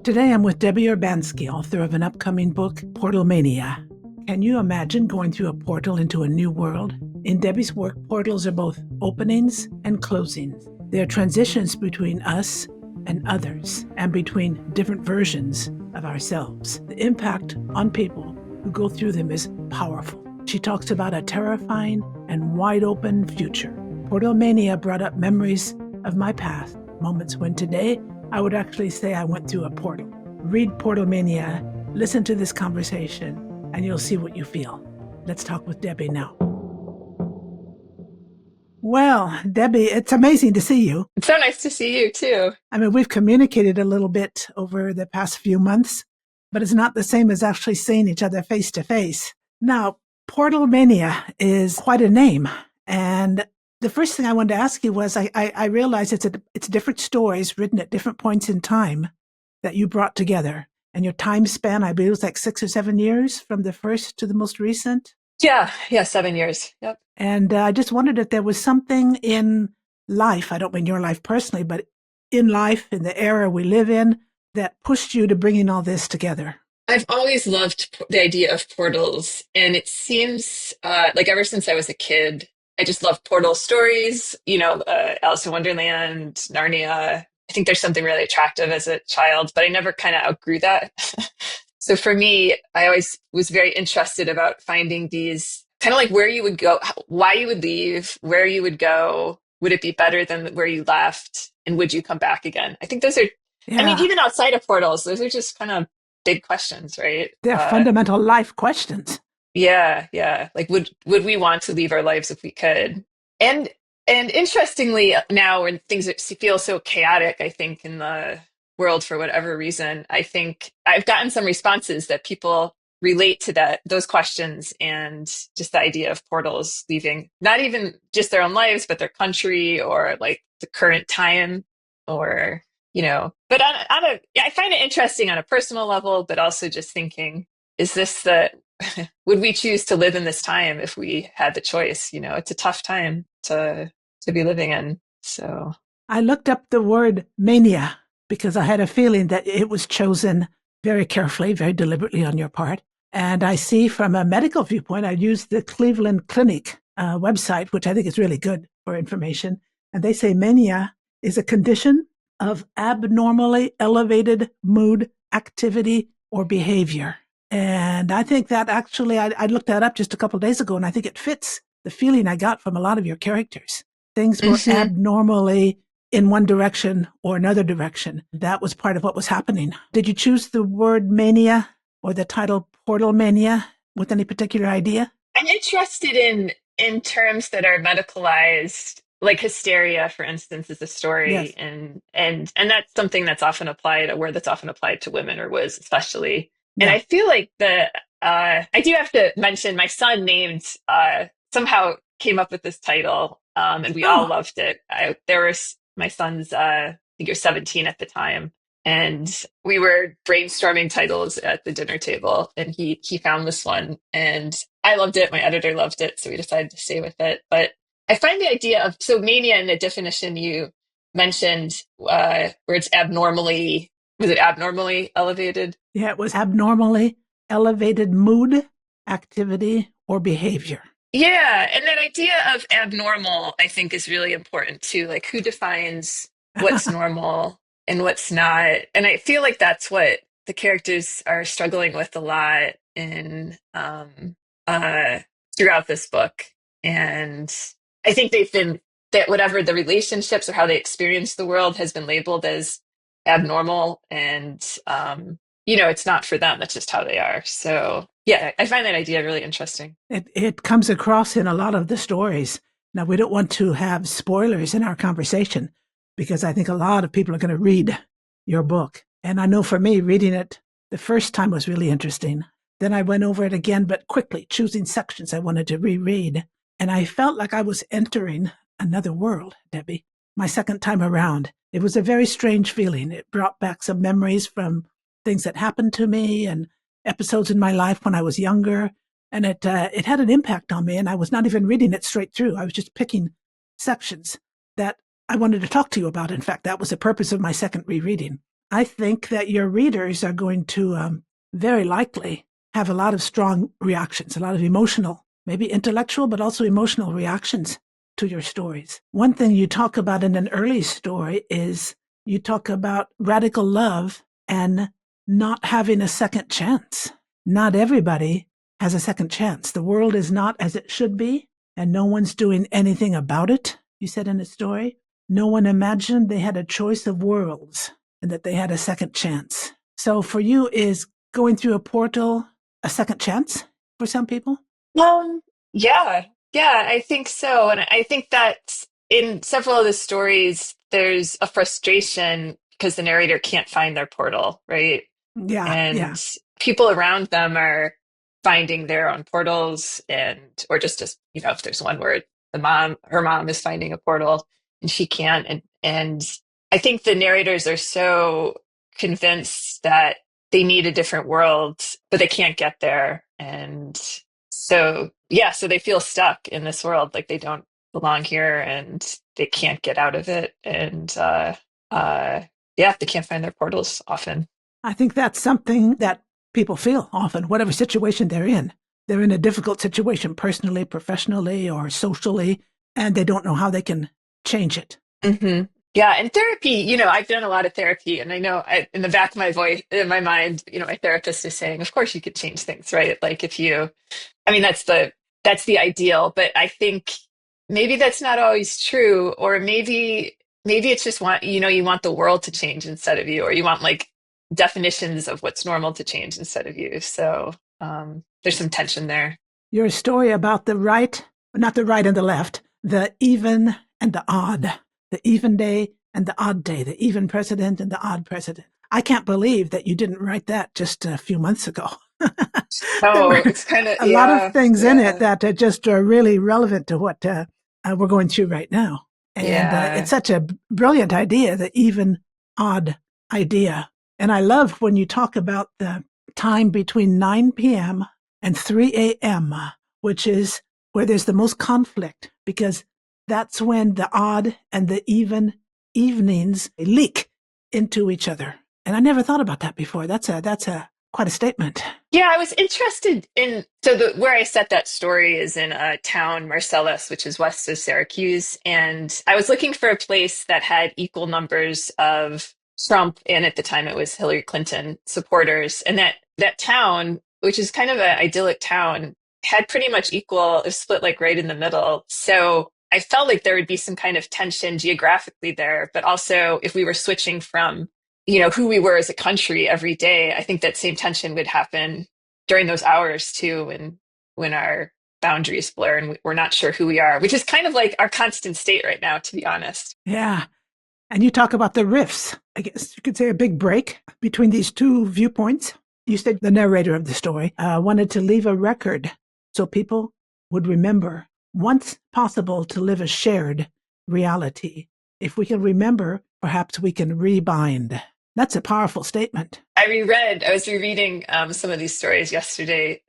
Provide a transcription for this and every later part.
Today I'm with Debbie Urbanski, author of an upcoming book, Portalmania. Can you imagine going through a portal into a new world? In Debbie's work, portals are both openings and closings. They are transitions between us and others, and between different versions of ourselves. The impact on people who go through them is powerful. She talks about a terrifying and wide open future. Portalmania brought up memories of my past, moments when today I would actually say I went through a portal. Read Portalmania, listen to this conversation, and you'll see what you feel. Let's talk with Debbie now. Well, Debbie, it's amazing to see you. It's so nice to see you too. I mean, we've communicated a little bit over the past few months, but it's not the same as actually seeing each other face to face. Now, Portalmania is quite a name. And the first thing I wanted to ask you was, I realized it's different stories written at different points in time that you brought together. And your time span, I believe, was like 6 or 7 years from the first to the most recent. Yeah, 7 years. Yep. And I just wondered if there was something in life, I don't mean your life personally, but in life, in the era we live in, that pushed you to bringing all this together. I've always loved the idea of portals, and it seems like ever since I was a kid, I just love portal stories. Alice in Wonderland, Narnia. I think there's something really attractive as a child, but I never kind of outgrew that. So for me, I always was very interested about finding these kind of like where you would go, why you would leave, where you would go. Would it be better than where you left? And would you come back again? I think those are, I mean, even outside of portals, those are just kind of big questions, right? They're fundamental life questions. Yeah. Like, would we want to leave our lives if we could? And interestingly, now when things feel so chaotic, I think in the world for whatever reason, I think I've gotten some responses that people relate to those questions and just the idea of portals leaving not even just their own lives, but their country or like the current time or, but I find it interesting on a personal level, but also just thinking, is this would we choose to live in this time if we had the choice? It's a tough time to be living in. So I looked up the word mania because I had a feeling that it was chosen very carefully, very deliberately on your part. And I see from a medical viewpoint, I used the Cleveland Clinic website, which I think is really good for information. And they say mania is a condition of abnormally elevated mood, activity, or behavior. And I think that actually, I looked that up just a couple of days ago, and I think it fits the feeling I got from a lot of your characters. Things were abnormally in one direction or another direction. That was part of what was happening. Did you choose the word mania or the title Portalmania with any particular idea? I'm interested in terms that are medicalized, like hysteria, for instance, is a story, yes. and that's something that's often applied, a word that's often applied to women or was especially. Yeah. And I feel like I do have to mention my son somehow came up with this title, and we all loved it. My son's, I think he was 17 at the time. And we were brainstorming titles at the dinner table, and he found this one, and I loved it. My editor loved it, so we decided to stay with it. But I find the idea of, so mania in the definition you mentioned, where it's abnormally elevated? Yeah, it was abnormally elevated mood, activity, or behavior. Yeah, and that idea of abnormal, I think, is really important too. Like, who defines what's normal and what's not? And I feel like that's what the characters are struggling with a lot in throughout this book. And I think that whatever the relationships or how they experience the world has been labeled as abnormal, and it's not for them. That's just how they are. So yeah, I find that idea really interesting. It comes across in a lot of the stories. Now, we don't want to have spoilers in our conversation because I think a lot of people are going to read your book. And I know for me, reading it the first time was really interesting. Then I went over it again, but quickly choosing sections I wanted to reread. And I felt like I was entering another world, Debbie, my second time around. It was a very strange feeling. It brought back some memories from things that happened to me and episodes in my life when I was younger. And it had an impact on me. And I was not even reading it straight through. I was just picking sections that I wanted to talk to you about. In fact, that was the purpose of my second rereading. I think that your readers are going to very likely have a lot of strong reactions, a lot of emotional, maybe intellectual, but also emotional reactions to your stories. One thing you talk about in an early story is you talk about radical love and not having a second chance. Not everybody has a second chance. The world is not as it should be, and no one's doing anything about it, you said in a story. No one imagined they had a choice of worlds and that they had a second chance. So for you, is going through a portal a second chance for some people? Um, yeah, yeah, I think so. And I think that in several of the stories, there's a frustration because the narrator can't find their portal, right? Yeah, yeah. And people around them are finding their own portals, and or just if there's one word, her mom is finding a portal and she can't. And I think the narrators are so convinced that they need a different world, but they can't get there. And so, yeah, so they feel stuck in this world, like they don't belong here and they can't get out of it. And uh, yeah, they can't find their portals often. I think that's something that people feel often, whatever situation they're in. They're in a difficult situation personally, professionally, or socially, and they don't know how they can change it. Hmm. Yeah, and therapy, I've done a lot of therapy, and I know in the back of my voice, in my mind, my therapist is saying, of course you could change things, right? Like if you, I mean, that's the ideal, but I think maybe that's not always true, or maybe it's just you want the world to change instead of you, or you want like definitions of what's normal to change instead of you. So there's some tension there. Your story about the right, not the right and the left, the even and the odd, the even day and the odd day, the even president and the odd president. I can't believe that you didn't write that just a few months ago. There Oh, were it's kind of, a lot of yeah, things in it yeah, that are just really relevant to what we're going through right now. And it's yeah. such a brilliant idea, the even odd idea. And I love when you talk about the time between 9 p.m. and 3 a.m., which is where there's the most conflict, because that's when the odd and the even evenings leak into each other. And I never thought about that before. That's a quite a statement. Yeah, I was interested in so the where I set that story is in a town, Marcellus, which is west of Syracuse, and I was looking for a place that had equal numbers of Trump and at the time it was Hillary Clinton supporters, and that town, which is kind of an idyllic town, had pretty much equal, it was split like right in the middle. So I felt like there would be some kind of tension geographically there, but also if we were switching from who we were as a country every day, I think that same tension would happen during those hours too, when our boundaries blur and we're not sure who we are, which is kind of like our constant state right now, to be honest. Yeah. And you talk about the rifts. I guess you could say a big break between these two viewpoints. You said the narrator of the story wanted to leave a record so people would remember, once possible, to live a shared reality. If we can remember, perhaps we can rebind. That's a powerful statement. I was rereading some of these stories yesterday,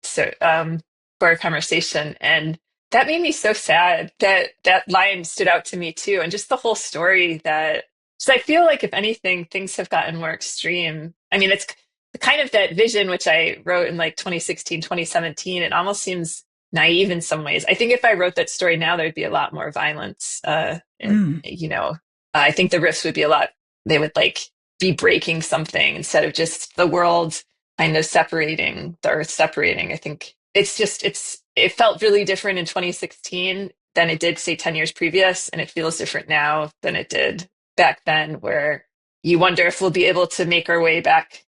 so for a conversation, and that made me so sad. That line stood out to me too, and just the whole story. That so I feel like if anything, things have gotten more extreme. I mean, it's the kind of that vision which I wrote in like 2016, 2017. It almost seems naive in some ways. I think if I wrote that story now, there'd be a lot more violence. And Mm, I think the riffs would be a lot. They would like be breaking something instead of just the world kind of separating, the earth separating. I think it felt really different in 2016 than it did say 10 years previous, and it feels different now than it did back then, where you wonder if we'll be able to make our way back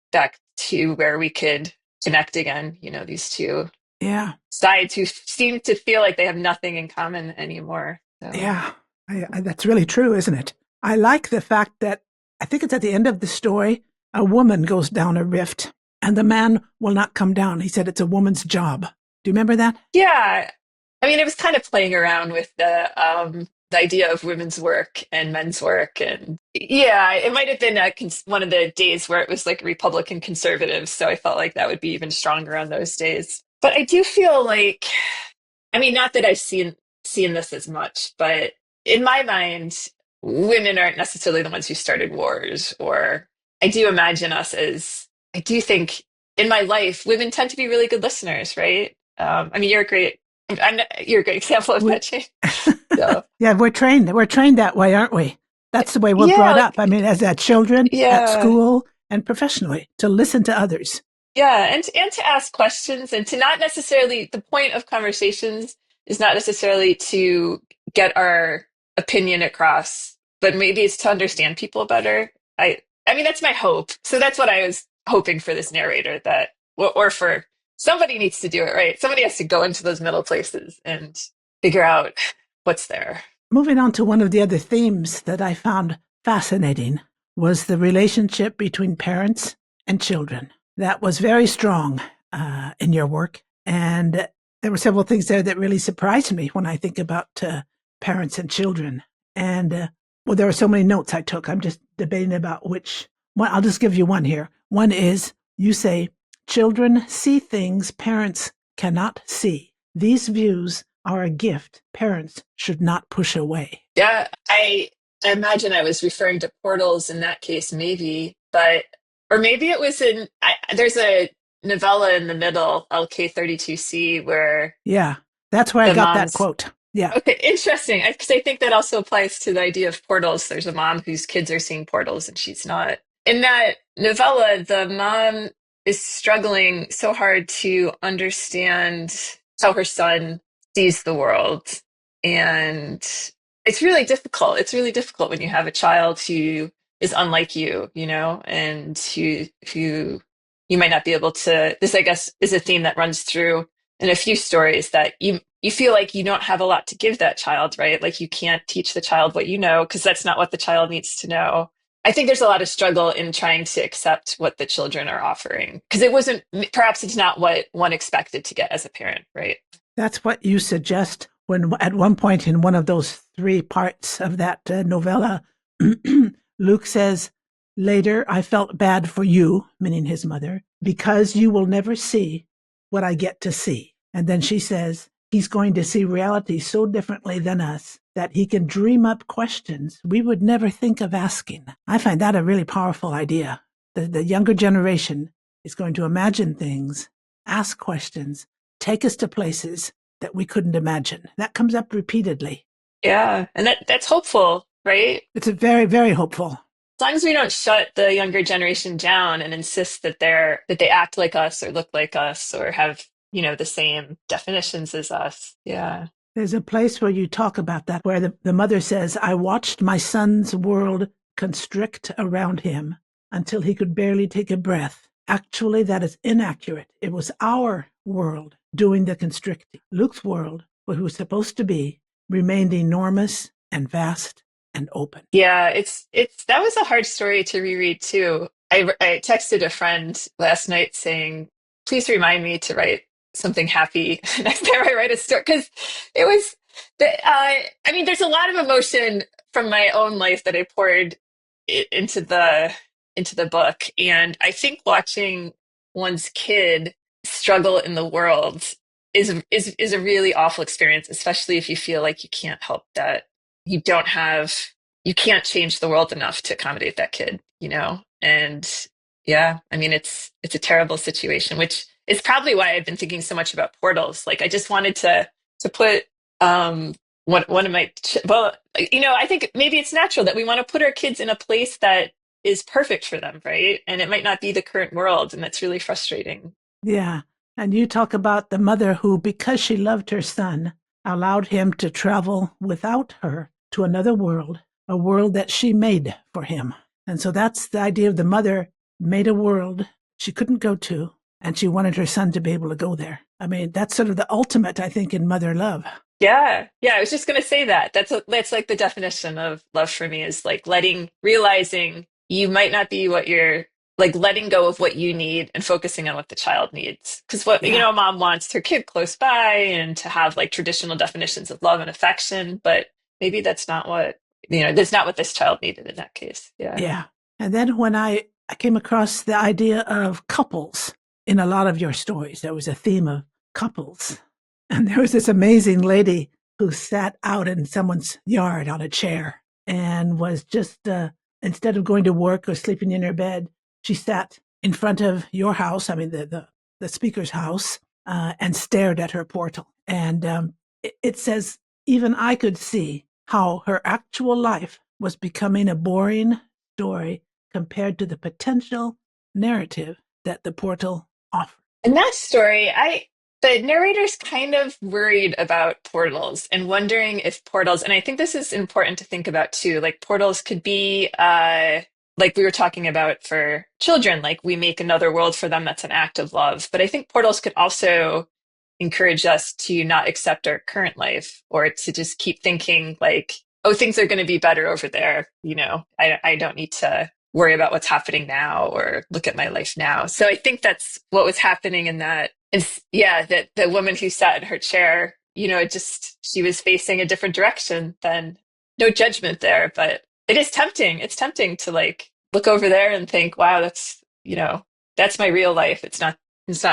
to where we could connect again, these two yeah, sides who seem to feel like they have nothing in common anymore. So yeah. That's really true, isn't it? I like the fact that I think it's at the end of the story, a woman goes down a rift and the man will not come down. He said it's a woman's job. Do you remember that? yeah, I mean, it was kind of playing around with the idea of women's work and men's work, and yeah, it might have been one of the days where it was like Republican conservatives, so I felt like that would be even stronger on those days. But I do feel like, I mean, not that I've seen this as much, but in my mind. women aren't necessarily the ones who started wars. Or I do imagine us as, I do think in my life, women tend to be really good listeners, right? I mean, you're a great example of We, that, Shane. So, yeah, we're trained. We're trained that way, aren't we? That's the way we're yeah, brought up. I like, mean, as children, at yeah. school, and professionally, to listen to others. Yeah, and to ask questions and to not necessarily the point of conversations is not necessarily to get our opinion across, but maybe it's to understand people better. I mean that's my hope. So that's what I was hoping for this narrator that or for somebody needs to do it, right? Somebody has to go into those middle places and figure out what's there. Moving on to one of the other themes that I found fascinating was the relationship between parents and children. That was very strong in your work. And there were several things there that really surprised me when I think about parents and children. And well, there were so many notes I took. I'm just debating about which one. I'll just give you one here. One is you say, children see things parents cannot see. These views are a gift parents should not push away. Yeah, I imagine I was referring to portals in that case, maybe, but or maybe it was there's a novella in the middle, LK32C, where Yeah, that's where I the got that mom's quote. Yeah, okay, interesting. Because I think that also applies to the idea of portals. There's a mom whose kids are seeing portals and she's not. In that novella, the mom is struggling so hard to understand how her son sees the world. And it's really difficult. It's really difficult when you have a child who is unlike you, and who you might not be able to. This, I guess, is a theme that runs through in a few stories that you feel like you don't have a lot to give that child, right? Like you can't teach the child what you know because that's not what the child needs to know. I think there's a lot of struggle in trying to accept what the children are offering because perhaps it's not what one expected to get as a parent, right? that's what you suggest when at one point in one of those three parts of that novella, Luke says, later I felt bad for you, meaning his mother, because you will never see what I get to see. And then she says, he's going to see reality so differently than us that he can dream up questions we would never think of asking. I find that a really powerful idea. The younger generation is going to imagine things, ask questions, take us to places that we couldn't imagine. That comes up repeatedly. Yeah, and that's hopeful, right? It's a very, very hopeful. As long as we don't shut the younger generation down and insist that they act like us or look like us or have, the same definitions as us. Yeah. There's a place where you talk about that, where the mother says, I watched my son's world constrict around him until he could barely take a breath. Actually, that is inaccurate. It was our world doing the constricting. Luke's world, what he was supposed to be, remained enormous and vast and open. Yeah, it's that was a hard story to reread too. I texted a friend last night saying, "Please remind me to write something happy next time I write a story," because it was I mean, there's a lot of emotion from my own life that I poured into the book, and I think watching one's kid struggle in the world is a really awful experience, especially if you feel like you can't help that you don't have you can't change the world enough to accommodate that kid. And yeah, I mean it's a terrible situation, which is probably why I've been thinking so much about portals. Like I just wanted to put one of my well, I think maybe it's natural that we want to put our kids in a place that is perfect for them, right? And it might not be the current world, and that's really frustrating. Yeah. And you talk about the mother who, because she loved her son, allowed him to travel without her to another world, a world that she made for him. And so that's the idea of the mother made a world she couldn't go to, and she wanted her son to be able to go there. I mean, that's sort of the ultimate, I think, in mother love. Yeah, yeah, I was just gonna say that. That's like the definition of love for me is like realizing you might not be what you're like letting go of what you need and focusing on what the child needs. Because what Yeah. mom wants her kid close by and to have like traditional definitions of love and affection, but maybe that's not what this child needed in that case. Yeah. Yeah. And then when I came across the idea of couples in a lot of your stories, there was a theme of couples. And there was this amazing lady who sat out in someone's yard on a chair. and was just, instead of going to work or sleeping in her bed, she sat in front of your house, I mean, the speaker's house, and stared at her portal. And it says, even I could see how her actual life was becoming a boring story compared to the potential narrative that the portal offered. In that story, the narrator's kind of worried about portals and wondering if portals, and I think this is important to think about too, like portals could be like we were talking about for children, like we make another world for them that's an act of love. But I think portals could also encourage us to not accept our current life or to just keep thinking like, oh, things are going to be better over there. I don't need to worry about what's happening now or look at my life now. So I think that's what was happening in that. Yeah, that the woman who sat in her chair, she was facing a different direction than no judgment there, but it is tempting. It's tempting to like look over there and think, wow, that's my real life. It's not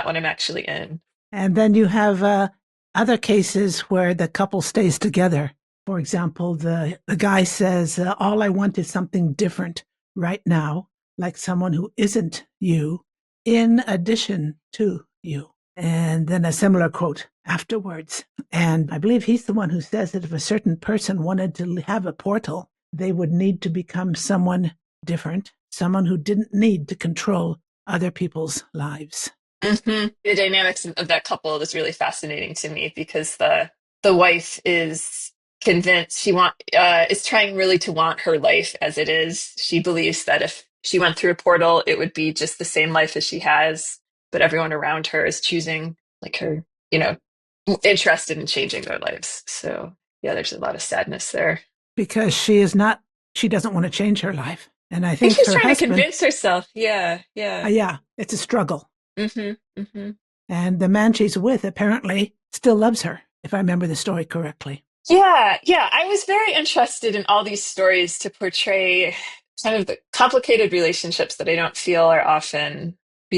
what I'm actually in. And then you have other cases where the couple stays together. For example, the guy says, all I want is something different right now, like someone who isn't you, in addition to you. And then a similar quote afterwards. And I believe he's the one who says that if a certain person wanted to have a portal, they would need to become someone different, someone who didn't need to control other people's lives. Mm-hmm. The dynamics of that couple is really fascinating to me because the wife is convinced is trying really to want her life as it is. She believes that if she went through a portal, it would be just the same life as she has, but everyone around her is choosing like her, interested in changing their lives. So yeah, there's a lot of sadness there. Because she doesn't want to change her life. And I I think think she's her trying to husband, convince herself. Yeah, yeah. yeah, it's a struggle. Mm-hmm, mm-hmm. And the man she's with apparently still loves her, if I remember the story correctly. Yeah, yeah. I was very interested in all these stories to portray kind of the complicated relationships that we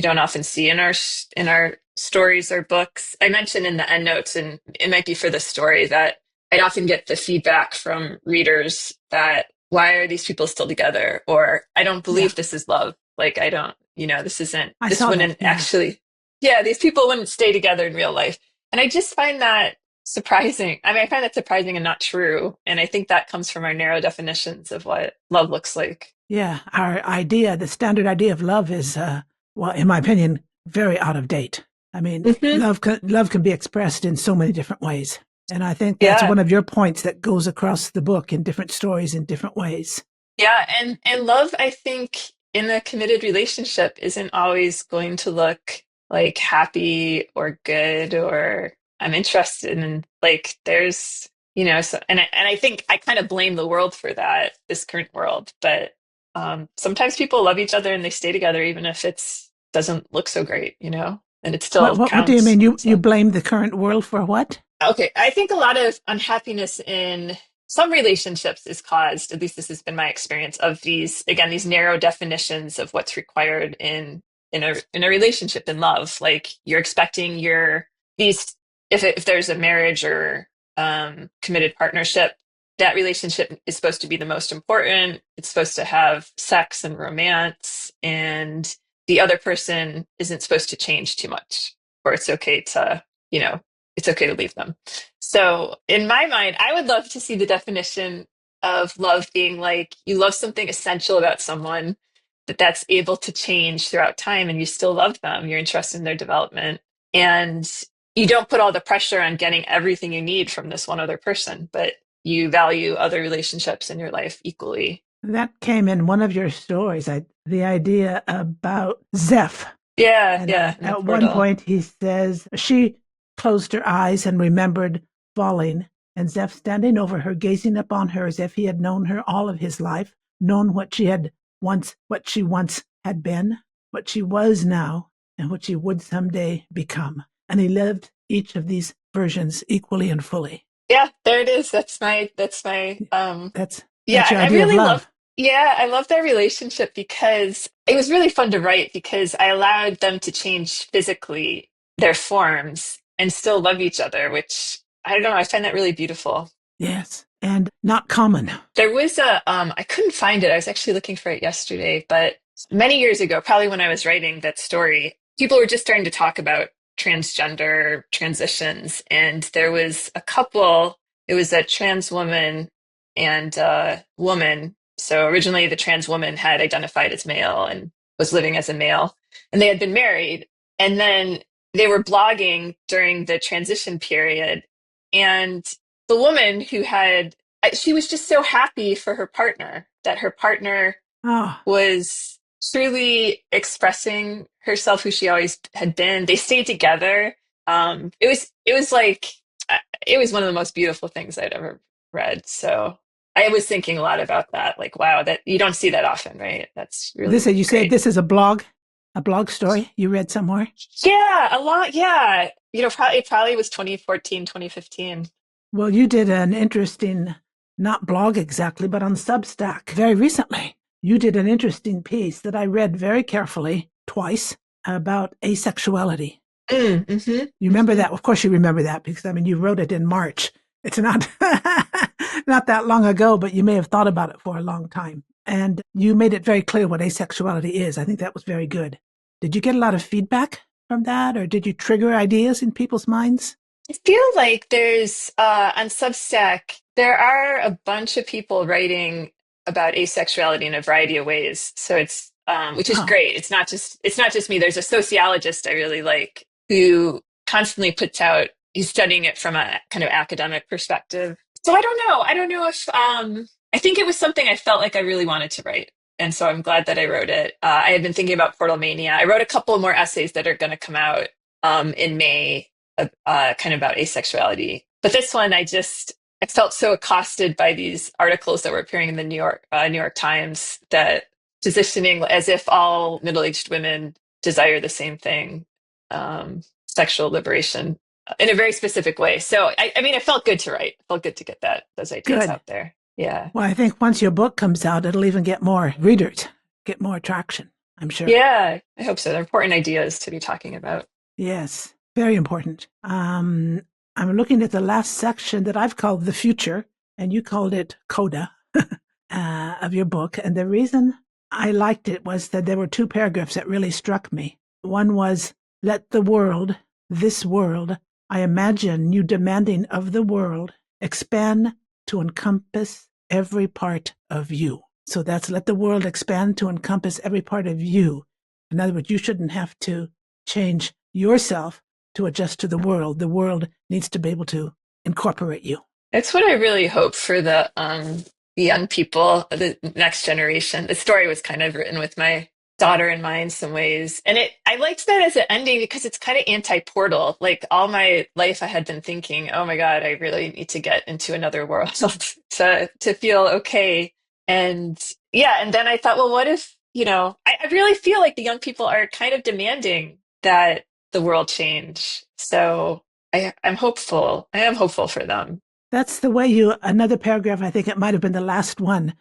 don't often see in our stories or books. I mentioned in the endnotes, and it might be for the story, that I'd often get the feedback from readers that why are these people still together? Or I don't Yeah, believe this is love. Like I don't, I this saw that. wouldn't Yeah. actually, yeah, these people wouldn't stay together in real life. And I just find that surprising. I mean, I find that surprising and not true. And I think that comes from our narrow definitions of what love looks like. Yeah. The standard idea of love is, well, in my opinion, very out of date. I mean, Hmm. love can be expressed in so many different ways. And I think that's Yeah. one of your points that goes across the book in different stories in different ways. Yeah. And love, I think, in a committed relationship isn't always going to look like happy or good or I'm interested in like there's and I think I kind of blame the world for that, this current world. But sometimes people love each other and they stay together even if it's doesn't look so great, and it still What do you counts. mean? You So. blame the current world for what? Okay, I think a lot of unhappiness in some relationships is caused, at least this has been my experience, of these narrow definitions of what's required in a relationship in love. Like you're expecting these if there's a marriage or committed partnership, that relationship is supposed to be the most important. It's supposed to have sex and romance, and the other person isn't supposed to change too much, or you know, it's okay to leave them. So, in my mind, I would love to see the definition of love being like you love something essential about someone, that's able to change throughout time and you still love them. You're interested in their development. And you don't put all the pressure on getting everything you need from this one other person, but you value other relationships in your life equally. That came in one of your stories. The idea about Zeph. Yeah, And yeah, in the at one portal. point, he says she closed her eyes and remembered falling, and Zeph standing over her, gazing upon her as if he had known her all of his life, known what she once had been, what she was now, and what she would someday become. And he lived each of these versions equally and fully. Yeah, there it is. That's my yeah, That's your I idea of really love, love. yeah, I love their relationship because it was really fun to write because I allowed them to change physically their forms and still love each other, which I don't know, I find that really beautiful. Yes. and not common. There was I couldn't find it. I was actually looking for it yesterday, but many years ago, probably when I was writing that story, people were just starting to talk about transgender transitions. And there was a couple, it was a trans woman and a woman. So originally the trans woman had identified as male and was living as a male, and they had been married. And then they were blogging during the transition period. And the woman who had she was just so happy for her partner that her partner Oh, was truly expressing herself who she always had been. They stayed together. It was like it was one of the most beautiful things I'd ever read. So I was thinking a lot about that. Like, wow, that you don't see that often, right? That's this really you said great. this is a blog story you read somewhere. Yeah, a lot. Yeah, it probably was 2014, 2015. Well, you did an interesting, not blog exactly, but on Substack very recently. You did an interesting piece that I read very carefully twice about asexuality. You remember Hmm. that? Of course, you remember that because I mean, you wrote it in March. It's not not that long ago, but you may have thought about it for a long time. And you made it very clear what asexuality is. I think that was very good. Did you get a lot of feedback from that, or did you trigger ideas in people's minds? I feel like there's on Substack, there are a bunch of people writing about asexuality in a variety of ways. So it's which is Oh, great. It's not just me. There's a sociologist I really like who constantly puts out he's studying it from a kind of academic perspective. So I don't know. I don't know if I think it was something I felt like I really wanted to write. And so I'm glad that I wrote it. I had been thinking about Portalmania. I wrote a couple more essays that are going to come out in May kind of about asexuality. But this one, I felt so accosted by these articles that were appearing in the New York Times that positioning as if all middle-aged women desire the same thing, sexual liberation in a very specific way. So I mean, it felt good to write. It felt good to get those ideas good. out there. Yeah. Well, I think once your book comes out, it'll even get more readers, get more traction, I'm sure. Yeah, I hope so. They're important ideas to be talking about. Yes, very important. I'm looking at the last section that I've called the future, and you called it coda of your book. And the reason I liked it was that there were two paragraphs that really struck me. One was, let the world, this world, I imagine you demanding of the world, expand to encompass every part of you. So that's let the world expand to encompass every part of you. In other words, you shouldn't have to change yourself to adjust to the world. The world needs to be able to incorporate you. It's what I really hope for the young people, the next generation. The story was kind of written with my daughter in mind in some ways. And I liked that as an ending because it's kind of anti-portal. Like all my life I had been thinking, oh my God, I really need to get into another world to feel okay. And yeah, and then I thought, well, what if, I really feel like the young people are kind of demanding that the world change. So I'm hopeful. I am hopeful for them. That's the way another paragraph, I think it might have been the last one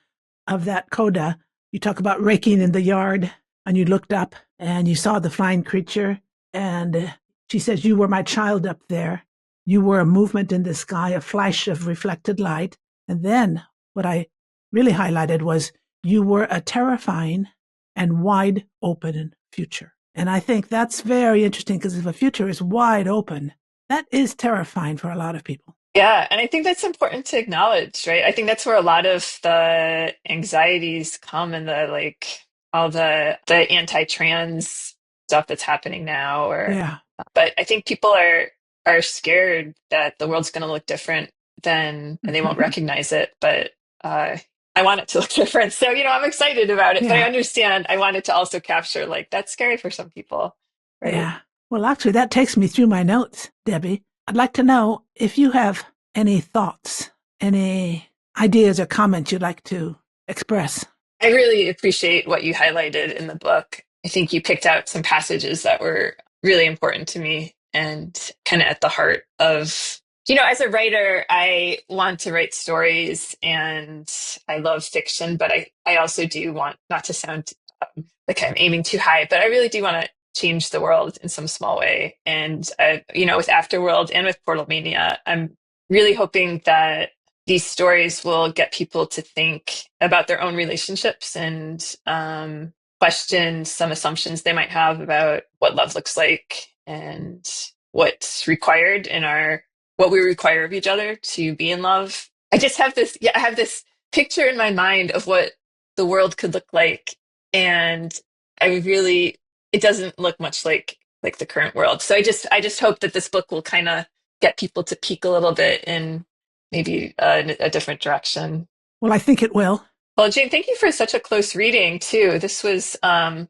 of that coda. You talk about raking in the yard, and you looked up and you saw the flying creature. And she says, you were my child up there. You were a movement in the sky, a flash of reflected light. And then what I really highlighted was, you were a terrifying and wide open future. And I think that's very interesting because if a future is wide open, that is terrifying for a lot of people. Yeah, and I think that's important to acknowledge, right? I think that's where a lot of the anxieties come and the like all the anti-trans stuff that's happening now or Yeah. but I think people are scared that the world's going to look different then and they won't recognize it, but uh I want it to look different. So, I'm excited about it, but I Yeah. understand I want it to also capture like that's scary for some people, right? Yeah. Well, actually, that takes me through my notes, Debbie. I'd like to know if you have any thoughts, any ideas or comments you'd like to express. I really appreciate what you highlighted in the book. I think you picked out some passages that were really important to me and kind of at the heart of, as a writer, I want to write stories and I love fiction, but I also do want not to sound like I'm aiming too high, but I really do want to change the world in some small way. And, with Afterworld and with Portalmania, I'm really hoping that these stories will get people to think about their own relationships and question some assumptions they might have about what love looks like and what's required in our what we require of each other to be in love. I just have this, yeah, I have this picture in my mind of what the world could look like, and I really, it doesn't look much like the current world. So I just hope that this book will kind of get people to peek a little bit in maybe a different direction. Well, I think it will. Well, Jane, thank you for such a close reading too. This was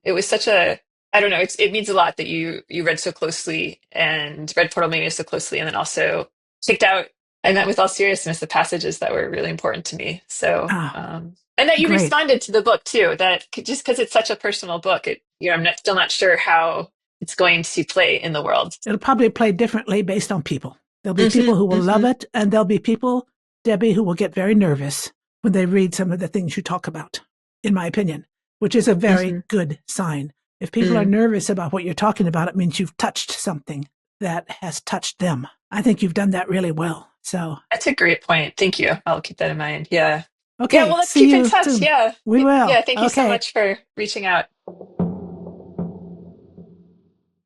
it was such a, I don't know, it means a lot that you read so closely and read Portalmania so closely, and then also picked out, I meant with all seriousness, the passages that were really important to me. So Ah, and that you great. responded to the book too. Just because it's such a personal book, I'm still not sure how it's going to play in the world. It'll probably play differently based on people. There'll be Hmm. people who will love Hmm. it, and there'll be people, Debbie, who will get very nervous when they read some of the things you talk about, in my opinion, which is a very Hmm. good sign. If people are Mm. nervous about what you're talking about, it means you've touched something that has touched them. I think you've done that really well. So, That's a great point. Thank you. I'll keep that in mind. Yeah. Yeah, okay, well, let's see keep in you touch. soon. Yeah. We Yeah, will. thank you so Okay. much for reaching out.